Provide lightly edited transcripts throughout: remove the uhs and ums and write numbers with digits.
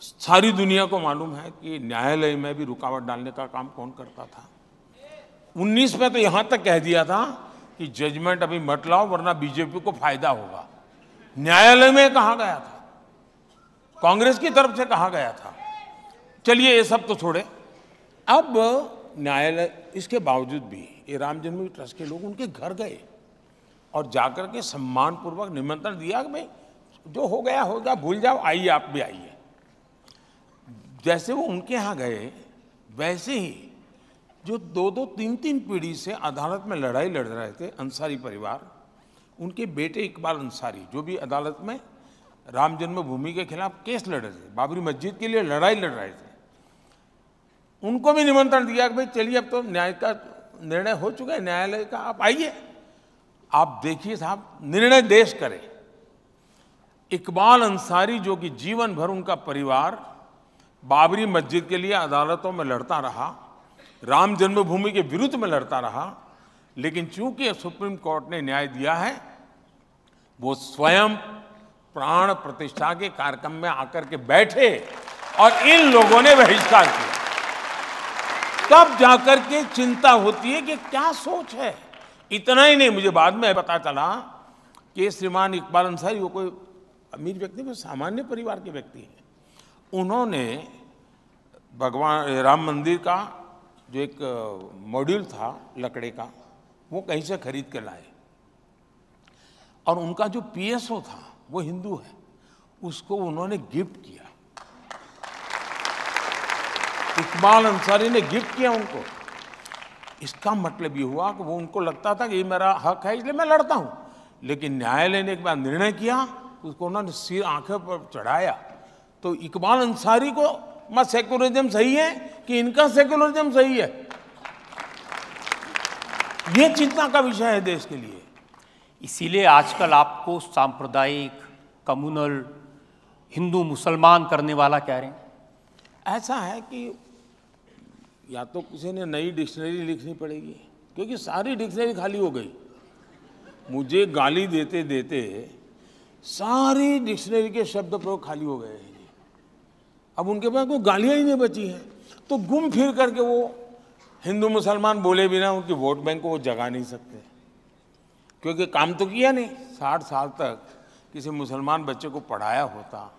सारी दुनिया को मालूम है कि न्यायालय में भी रुकावट डालने का काम कौन करता था। 19 में तो यहां तक कह दिया था कि जजमेंट अभी मत लाओ वरना बीजेपी को फायदा होगा। न्यायालय में कहा गया था, कांग्रेस की तरफ से कहा गया था। चलिए ये सब तो छोड़े, अब न्यायालय इसके बावजूद भी ये राम जन्मभूमि ट्रस्ट के लोग उनके घर गए और जाकर के सम्मानपूर्वक निमंत्रण दिया कि भाई जो हो गया होगा, भूल जाओ, आइए आप भी आइए। जैसे वो उनके यहाँ गए वैसे ही जो 2-2, 3-3 पीढ़ी से अदालत में लड़ाई लड़ रहे थे अंसारी परिवार, उनके बेटे इकबाल अंसारी जो भी अदालत में राम जन्मभूमि के खिलाफ केस लड़ रहे थे, बाबरी मस्जिद के लिए लड़ाई लड़ रहे थे, उनको भी निमंत्रण दिया कि भाई चलिए अब तो न्याय का निर्णय हो चुका है न्यायालय का, आप आइए, आप देखिए साहब निर्णय देश करे। इकबाल अंसारी जो कि जीवन भर उनका परिवार बाबरी मस्जिद के लिए अदालतों में लड़ता रहा, राम जन्मभूमि के विरुद्ध में लड़ता रहा, लेकिन चूंकि सुप्रीम कोर्ट ने न्याय दिया है, वो स्वयं प्राण प्रतिष्ठा के कार्यक्रम में आकर के बैठे और इन लोगों ने बहिष्कार किया। तब जाकर के चिंता होती है कि क्या सोच है। इतना ही नहीं, मुझे बाद में पता चला कि श्रीमान इकबाल अंसारी वो कोई अमीर व्यक्ति, वो सामान्य परिवार के व्यक्ति हैं। उन्होंने भगवान राम मंदिर का जो एक मॉड्यूल था लकड़े का, वो कहीं से खरीद के लाए और उनका जो पीएसओ था वो हिंदू है, उसको उन्होंने गिफ्ट किया। इकबाल अंसारी ने गिफ्ट किया उनको। इसका मतलब ये हुआ कि वो उनको लगता था कि ये मेरा हक है इसलिए मैं लड़ता हूं, लेकिन न्यायालय ने एक बार निर्णय किया, उसको उन्होंने सिर आंखों पर चढ़ाया। तो इकबाल अंसारी को मत सेकुलरिज्म सही है कि इनका सेकुलरिज्म सही है, ये चिंता का विषय है देश के लिए। इसीलिए आजकल आपको सांप्रदायिक, कम्युनल, हिंदू मुसलमान करने वाला कह रहे हैं। ऐसा है कि या तो किसी ने नई डिक्शनरी लिखनी पड़ेगी, क्योंकि सारी डिक्शनरी खाली हो गई। मुझे गाली देते देते सारी डिक्शनरी के शब्द प्रयोग खाली हो गए हैं। अब उनके पास कोई गालियां ही नहीं बची हैं, तो घूम फिर करके वो हिंदू मुसलमान बोले बिना उनकी वोट बैंक को वो जगा नहीं सकते, क्योंकि काम तो किया नहीं। 60 साल तक किसी मुसलमान बच्चे को पढ़ाया होता,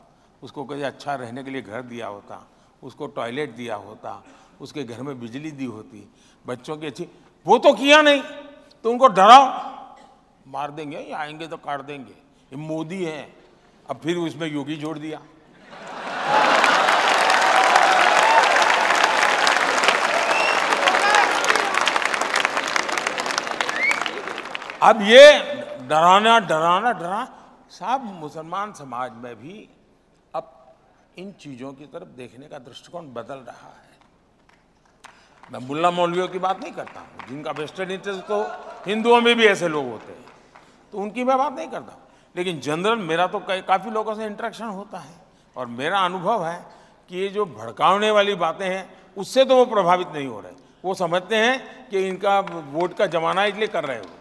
उसको कहीं अच्छा रहने के लिए घर दिया होता, उसको टॉयलेट दिया होता, उसके घर में बिजली दी होती, बच्चों की अच्छी, वो तो किया नहीं। तो उनको डराओ, मार देंगे, ये आएंगे तो काट देंगे, ये मोदी है। अब फिर उसमें योगी जोड़ दिया। अब ये डराना साहब, मुसलमान समाज में भी अब इन चीजों की तरफ देखने का दृष्टिकोण बदल रहा है। मैं मुल्ला मौलवियों की बात नहीं करता हूँ, जिनका वेस्टेड इंटरेस्ट, तो हिंदुओं में भी ऐसे लोग होते हैं, तो उनकी मैं बात नहीं करता हूँ। लेकिन जनरल मेरा तो काफ़ी लोगों से इंटरेक्शन होता है और मेरा अनुभव है कि ये जो भड़काने वाली बातें हैं उससे तो वो प्रभावित नहीं हो रहे। वो समझते हैं कि इनका वोट का जमाना इसलिए कर रहे हो।